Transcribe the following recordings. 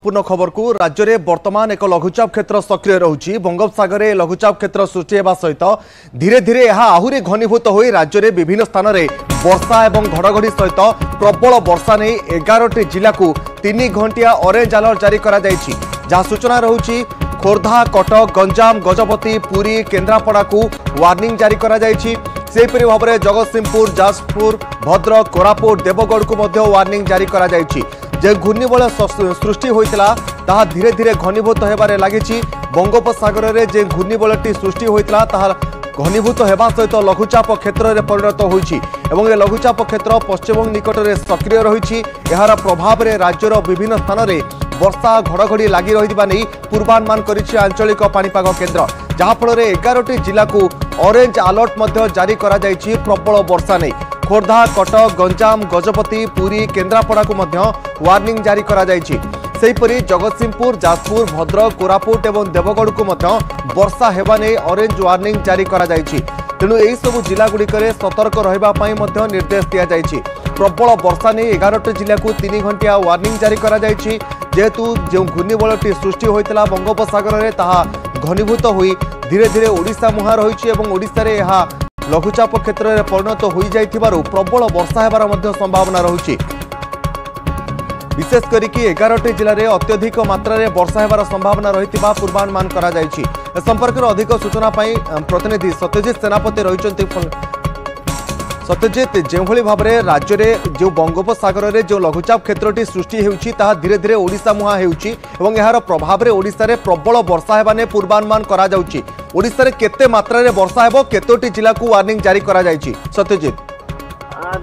पूर्ण खबर को राज्य में वर्तमान एक लघुचाप क्षेत्र सक्रिय रहुछि। बंगोपसागर में लघुचाप क्षेत्र सृष्टि होगा सहित धीरे धीरे यह आहरी घनीभूत हो राज्य में विभिन्न स्थान में वर्षा और घड़घड़ी सहित प्रबल वर्षा नहीं 11टी जिला को 3 घंटिया ऑरेंज अलर्ट जारी करा जायछि। जहाँ सूचना रहुछि खोर्धा, कटक, गंजाम, गजपति, पुरी, केन्द्रापड़ा को वार्निंग जारी करा जायछि। सेहीपरि भाव में जगतसिंहपुर, जाजपुर, भद्रक, कोरापुट, देवगढ़ को मध्य वार्निंग जारी करा जायछि। जे घूर्णिबल सृष्टि होइतिला ताहा धीरे धीरे घनीभूत हेबारे लागिछि। बंगोपसागर में जे घूर्णिबलटी सृष्टि होइतिला ताहा घनीभूत हेबा सहित लघुचाप क्षेत्र में परिणत होइछि एवं ए लघुचाप क्षेत्र पश्चिमबंग निकट में सक्रिय रहिछि। एहार प्रभाव में राज्यर विभिन्न स्थान में वर्षा घड़घड़ी लगी रहिबा नै पूर्वानुमान करिछि आंचलिक पाणीपाग केन्द्र। जहाँफल 11टी जिला को ऑरेंज अलर्ट मध्य जारी करा जायछि प्रबल वर्षा नै। खोर्धा, कटक, गंजाम, गजपति, पुरी, केन्द्रापड़ा को मध्य वार्निंग जारी करा जायछि। सेहीपरि जगतसिंहपुर, जाजपुर, भद्रक, कोरापुट एवं देवगढ़ को मध्य वर्षा हेबा नै ऑरेंज वार्निंग जारी करा जायछि। तेणु एही सब जिला गुड़िकरे सतर्क रहिबा पई मध्य निर्देश दिया जायछि। प्रबल वर्षा नै 11टी जिला को 3 घंटिया वार्निंग जारी करा जायछि। जेहेतु जो घूर्णिबलटी सृष्टि होइतिला बंगोपसागर में ताहा घनीभूत होई धीरे धीरे ओडिशा मुहां रहिछि एवं ओडिशा रे यहा लघुचाप क्षेत्र में परिणत हो जाइथिबारु प्रबल वर्षा हेबार मध्य संभावना रहुछि। विशेष करिकि 11टी जिले में अत्यधिक मात्रा रे वर्षा हेबार संभावना रहितिबा पूर्वानुमान करा जायछि। ए संपर्क में अधिक सूचना पाई प्रतिनिधि सत्यजित सेनापति रहिचंती। सत्यजित, जो भाव में राज्य में जो बंगोपसागर में जो लघुचाप क्षेत्रटी सृष्टि होउछि ताहा धीरे धीरे ओडिशा मुहां हेउछि एवं यार प्रभाव में ओडिशा रे प्रबल वर्षा हेबा ने पूर्वानुमान करा जाउछि। ओडिशा रे केते मात्रा रे वर्षा हेबो, केतोटी जिला को वार्निंग जारी करा जायछि? सत्यजित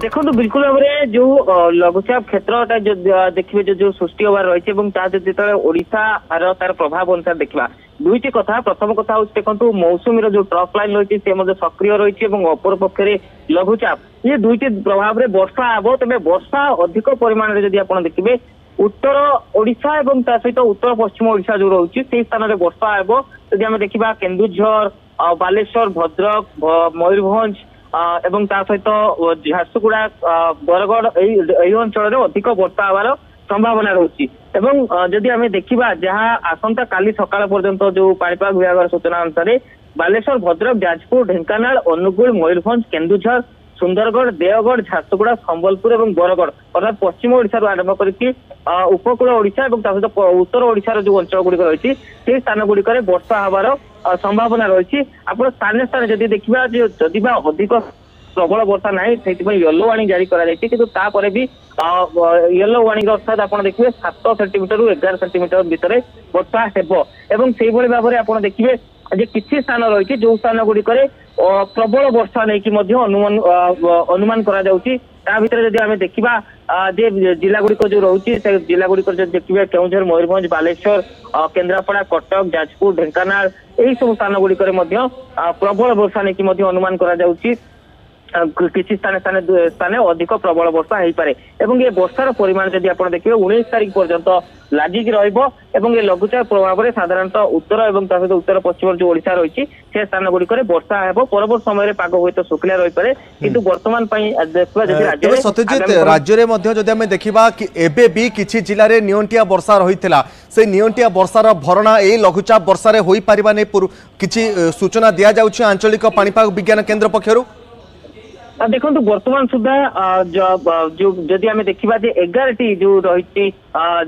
देखो बिल्कुल भाव में जो लघुचाप क्षेत्र जो देखिए जो सृष्टि होबार रही है ओडिशा तार प्रभाव अनुसार देखा दुईटी कथा। प्रथम कथा हूँ देखो मौसुमी जो ट्रफ लाइन रही है सक्रिय रही अपर पक्षे लघुचाप ये दुईटी प्रभाव में वर्षा हे। तेज वर्षा अधिक परिमाण में जब आप देखिए उत्तर ओडिशा और सहित उत्तर पश्चिम ओडिशा जो रही से स्थान में वर्षा हे। जदि आम देखा केन्दुझर, बालेश्वर, भद्रक, मयूरभंज एवं ता सहित झारसुगुड़ा, बरगढ़ यही अंचल अधिक वर्षा हबार संभावना रही। जदि आम देखा जहाँ आसंता काली सकाळ पर्यंत जो पाणीपाग विभाग सूचना अनुसार बालेश्वर, भद्रक, जाजपुर, ढेंकानाल, अनुगुल, मयूरभंज, केन्दुझर, सुंदरगढ़, देवगढ़, झारसुगुड़ा, संबलपुर और बरगढ़ अर्थात पश्चिम ओडिशा आरंभ करके उपकूल ओडिशा और सहित उत्तर ओडिशार जो अंचल गुड़िक रही से स्थान गुड़िक वर्षा हबार संभावना रही। आप स्थानीय स्थान जदि देखा जदि अधिक प्रबल वर्षा ना से येलो वार्निंग जारी करापर भी येलो वार्निंग अर्थात आप देखिए 7 सेंटीमीटर रु 11 सेंटीमीटर भितर वर्षा हेबो। से भाव में आप देखिए जे किसी स्थान रही जो स्थान गुड़िक प्रबल वर्षा नहीं अनुमान करा जाउछि। ता भितर जदि आमे देखिबा जे जिला गुड़िक जो रही है जिला गुड़िक देखिए केउझर, मयूरभंज, बालेश्वर, केन्द्रापड़ा, कटक, जाजपुर, ढेंकानाल यही सब स्थान गुड़िक प्रबल वर्षा नहीं अनुमान करा जाउछि। किसी स्थान अधिक प्रबल वर्षा हो पारे एवं ये वर्षार परिमाण जदि आप देखिए 19 तारीख पर्यंत लागिक रही ये लघुचाप प्रभाव में साधारणतः उत्तर और सहित उत्तर पश्चिम जो ओडिशा रही से स्थान गुड़िक वर्षा हे। परवर्त समय पाग हुए तो शुक्ला रही पारे किंतु वर्तमान देखा सत्यजित राज्य में देखा कि एबे भी किछि जिले में नियंटिया वर्षा रही से नियंटिया वर्षार भरणा ए लघुचाप वर्षा हो पारिबा नै किछि सूचना दिया जाउछि आंचलिक पाणीपाग विज्ञान केन्द्र पक्षरु। देखो वर्तमान सुधा जो जदि आम देखा 11टी जो रही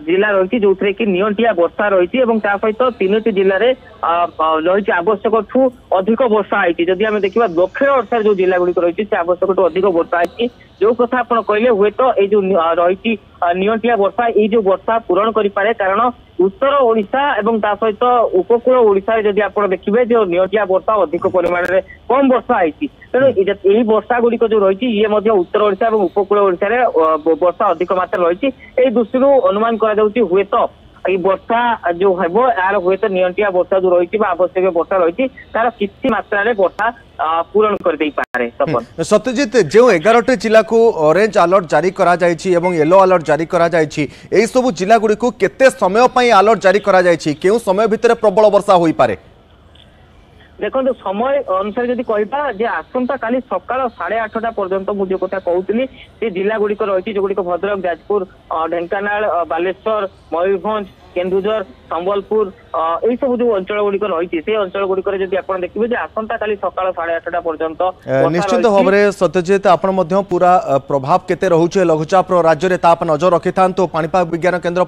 जिला रही जो कि नियंटिया वर्षा रही सहित 3टी जिले में रही आवश्यक ठू अधिक वर्षा होती। जदि आम देखा दक्षिण ओडिशा जो जिला गुड़िक रही आवश्यक ठू अधिक वर्षा होती जो कथा आप कहले हुए तो ये रही नियंटिया वर्षा ये जो वर्षा पूरण करे कारण उत्तर ओडिशा और सहित उपकूल ओडिशा जदि आप देखिए जो नियंटिया वर्षा अधिक परिमाण में कम वर्षा होती तेणु यही वर्षा गुड़िक जो रही ये उत्तर ओडिशा और उपकूल ओडिशा वर्षा अधिक मात्रा रही दृष्टि अनुमान करा हुए तो ये वर्षा जो हेब यार हुए तो नियंटिया वर्षा जो रही आवश्यक वर्षा रही तार किसी मात्रा वर्षा पूरण कर दे पारे। सत्यजित, जो 11टी जिला को ऑरेंज अलर्ट जारी करा जायछि एवं येलो अलर्ट जारी करा जायछि एई सब जिला गुडी को केते समय पई अलर्ट जारी करा जायछि केउ समय भितर प्रबल वर्षा होई पारे? देखो समय अनुसार जदि कह आसंता काली सकाळ 8:30 पर्यंत मुझे कथा कहूली से जिला गुड़िक रही जो गुड़िक भद्रक, जाजपुर, ढेंकानाल, बालेश्वर, मयूरभंज केन्दुझर संबलपुर यही सब जो अंचल गुड़िक रही से अंचल गुड़िक जब आप देखिए आसंता काली सकाळ 8:30 पर्यंत निश्चित भाव में सत्यजित आपण पूरा प्रभाव केते रहुचे लघुचाप राज्य में ताप नजर रखि था पाणीपाग विज्ञान केन्द्र